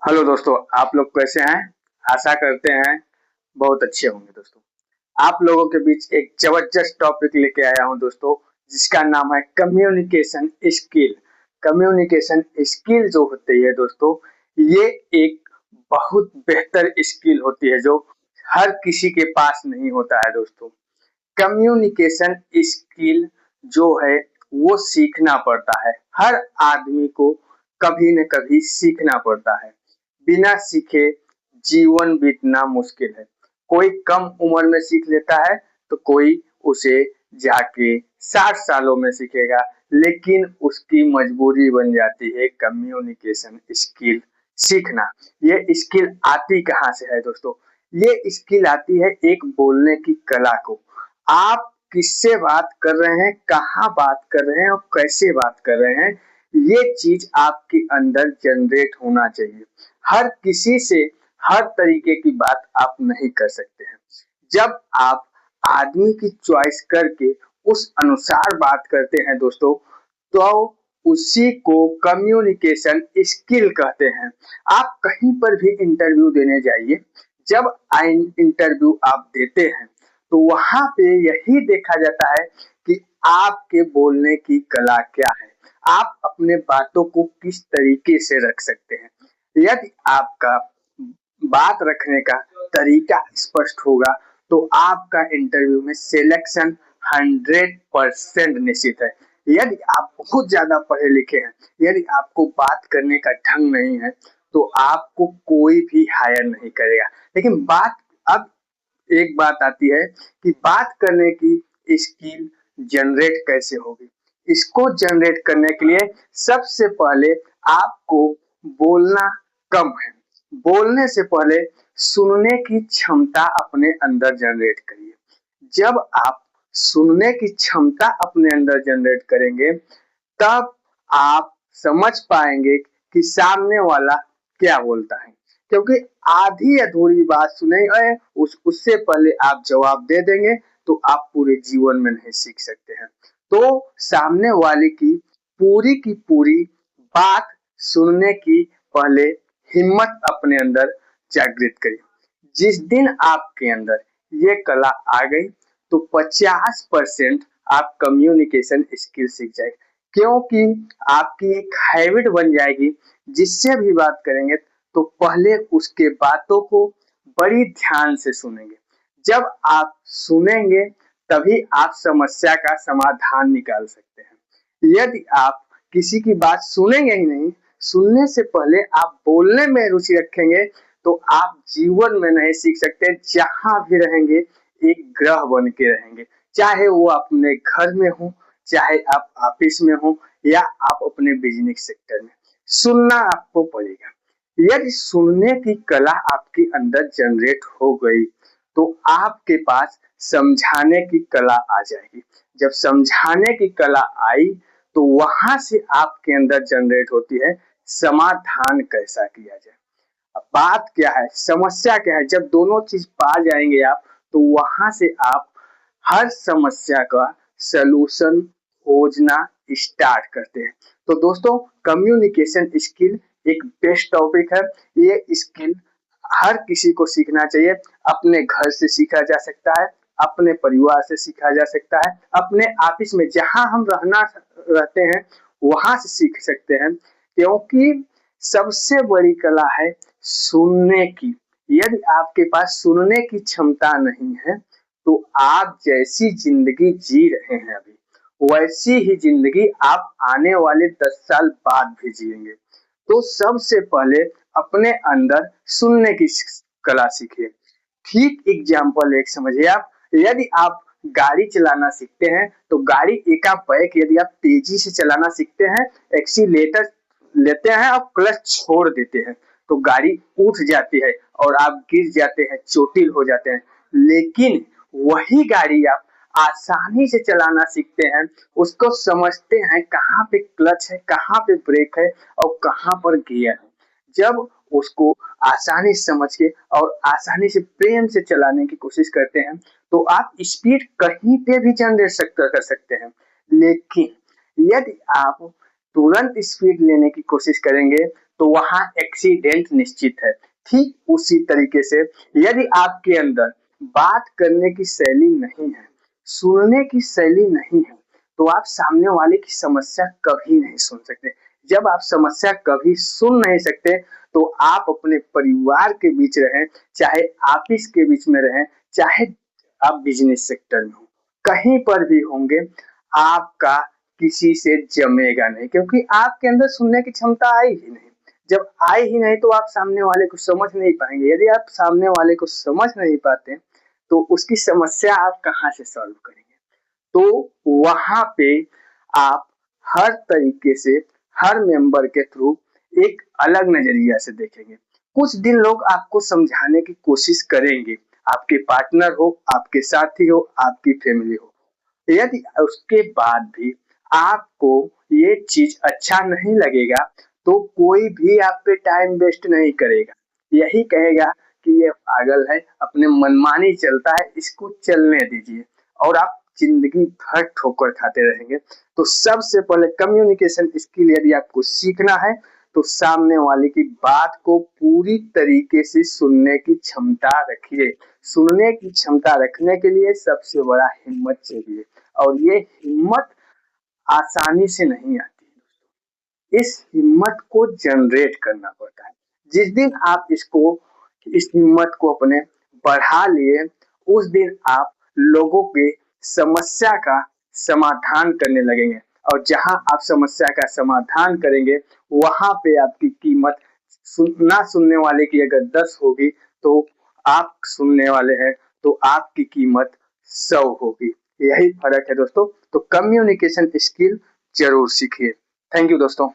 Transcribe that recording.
Hello दोस्तों, आप लोग कैसे हैं? आशा करते हैं बहुत अच्छे होंगे दोस्तों। आप लोगों के बीच एक जबरदस्त टॉपिक लेके आया हूं दोस्तों, जिसका नाम है कम्युनिकेशन स्किल। कम्युनिकेशन स्किल जो होती है दोस्तों, ये एक बहुत बेहतर स्किल होती है जो हर किसी के पास नहीं होता है दोस्तों। कम्युनिकेशन स्किल जो है वो सीखना पड़ता है। हर आदमी को कभी न कभी सीखना पड़ता है। बिना सीखे जीवन बीतना मुश्किल है। कोई कम उम्र में सीख लेता है तो कोई उसे जाके 60 सालों में सीखेगा, लेकिन उसकी मजबूरी बन जाती है कम्युनिकेशन स्किल सीखना। ये स्किल आती कहाँ से है दोस्तों? ये स्किल आती है एक बोलने की कला को। आप किससे बात कर रहे हैं, कहाँ बात कर रहे हैं और कैसे बात कर रहे हैं, ये चीज आपके अंदर जनरेट होना चाहिए। हर किसी से हर तरीके की बात आप नहीं कर सकते हैं। जब आप आदमी की चॉइस करके उस अनुसार बात करते हैं दोस्तों, तो उसी को कम्युनिकेशन स्किल कहते हैं। आप कहीं पर भी इंटरव्यू देने जाइए, जब इंटरव्यू आप देते हैं तो वहां पे यही देखा जाता है कि आपके बोलने की कला क्या है, आप अपने बातों को किस तरीके से रख सकते हैं। यदि आपका बात रखने का तरीका स्पष्ट होगा तो आपका इंटरव्यू में सिलेक्शन 100% निश्चित है। यदि आप बहुत ज्यादा पढ़े लिखे हैं, यदि आपको बात करने का ढंग नहीं है, तो आपको कोई भी हायर नहीं करेगा। लेकिन बात अब एक बात आती है कि बात करने की स्किल जनरेट कैसे होगी। इसको जनरेट करने के लिए सबसे पहले आपको बोलना कम है। बोलने से पहले सुनने की क्षमता अपने अंदर जनरेट करिए। जब आप सुनने की क्षमता अपने अंदर जनरेट करेंगे, तब आप समझ पाएंगे कि सामने वाला क्या बोलता है। क्योंकि आधी अधूरी बात सुनेंगे, उससे पहले आप जवाब दे देंगे तो आप पूरे जीवन में नहीं सीख सकते हैं। तो सामने वाले की पूरी बात सुनने की पहले हिम्मत अपने अंदर जागृत करिए। जिस दिन आपके अंदर ये कला आ गई तो 50% आप कम्युनिकेशन स्किल सीख जाएंगे। क्योंकि आपकी एक हैबिट बन जाएगी, जिससे भी बात करेंगे तो पहले उसके बातों को बड़ी ध्यान से सुनेंगे। जब आप सुनेंगे तभी आप समस्या का समाधान निकाल सकते हैं। यदि आप किसी की बात सुनेंगे ही नहीं, सुनने से पहले आप बोलने में रुचि रखेंगे, तो आप जीवन में नहीं सीख सकते। जहां भी रहेंगे एक ग्रह बन के रहेंगे, चाहे वो अपने घर में हो, चाहे आप ऑफिस में हो, या आप अपने बिजनेस सेक्टर में। सुनना आपको पड़ेगा। यदि सुनने की कला आपके अंदर जनरेट हो गई तो आपके पास समझाने की कला आ जाएगी। जब समझाने की कला आई तो वहां से आपके अंदर जनरेट होती है समाधान कैसा किया जाए। अब बात क्या है, समस्या क्या है, जब दोनों चीज पा जाएंगे आप, तो वहां से आप हर समस्या का सलूशन खोजना स्टार्ट करते हैं। तो दोस्तों, कम्युनिकेशन स्किल एक बेस्ट टॉपिक है। ये स्किल हर किसी को सीखना चाहिए। अपने घर से सीखा जा सकता है, अपने परिवार से सीखा जा सकता है, अपने ऑफिस में जहां हम रहते हैं वहां से सीख सकते हैं। क्योंकि सबसे बड़ी कला है सुनने की। यदि आपके पास सुनने की क्षमता नहीं है तो आप जैसी जिंदगी जी रहे हैं अभी, वैसी ही जिंदगी आप आने वाले 10 साल बाद भी जिएंगे। तो सबसे पहले अपने अंदर सुनने की कला सीखिए। ठीक एग्जाम्पल एक समझिए आप, यदि आप गाड़ी चलाना सीखते हैं तो गाड़ी एकाएक यदि आप तेजी से चलाना सीखते हैं, एक्सीलेटर लेते हैं और क्लच छोड़ देते हैं, तो गाड़ी उठ जाती है और आप गिर जाते हैं, चोटिल हो जाते हैं। लेकिन वही गाड़ी आप आसानी से चलाना सीखते हैं, उसको समझते हैं कहाँ पे क्लच है, कहाँ पे ब्रेक है और कहाँ पर गियर है। जब उसको आसानी से समझ के और आसानी से प्रेम से चलाने की कोशिश करते हैं तो आप स्पीड कहीं पे भी जनरेट कर सकते हैं। लेकिन यदि आप तुरंत स्पीड लेने की कोशिश करेंगे तो वहां एक्सीडेंट निश्चित है। ठीक उसी तरीके से यदि आपके अंदर बात करने की शैली नहीं है, सुनने की शैली नहीं है, तो आप सामने वाले की समस्या कभी नहीं सुन सकते। जब आप समस्या कभी सुन नहीं सकते तो आप अपने परिवार के बीच रहें, चाहे ऑफिस के बीच में रहें, चाहे आप बिजनेस सेक्टर में हो, कहीं पर भी होंगे, आपका किसी से जमेगा नहीं, क्योंकि आपके अंदर सुनने की क्षमता आई ही नहीं। जब आई ही नहीं तो आप सामने वाले को समझ नहीं पाएंगे। यदि आप सामने वाले को समझ नहीं पाते तो उसकी समस्या आप कहाँ से सॉल्व करेंगे। तो वहां पे आप हर तरीके से हर मेंबर के थ्रू एक अलग नजरिया से देखेंगे। कुछ दिन लोग आपको समझाने की कोशिश करेंगे, आपके पार्टनर हो, आपके साथी हो, आपकी फैमिली हो। यदि उसके बाद भी आपको ये चीज अच्छा नहीं लगेगा तो कोई भी आप पे टाइम वेस्ट नहीं करेगा। यही कहेगा कि ये पागल है, अपने मनमानी चलता है, इसको चलने दीजिए, और आप जिंदगी भर ठोकर खाते रहेंगे। तो सबसे पहले कम्युनिकेशन स्किल यदि आपको सीखना है तो सामने वाले की बात को पूरी तरीके से सुनने की क्षमता रखिए। सुनने की क्षमता रखने के लिए सबसे बड़ा हिम्मत चाहिए, और ये हिम्मत आसानी से नहीं आती है। इस हिम्मत को जनरेट करना पड़ता है। जिस दिन आप इस हिम्मत को अपने बढ़ा लिए, उस दिन आप लोगों के समस्या का समाधान करने लगेंगे, और जहां आप समस्या का समाधान करेंगे वहां पे आपकी कीमत ना सुनने वाले की अगर 10 होगी तो आप सुनने वाले हैं तो आपकी कीमत 100 होगी। यही फर्क है दोस्तों। तो कम्युनिकेशन स्किल जरूर सीखिए। थैंक यू दोस्तों।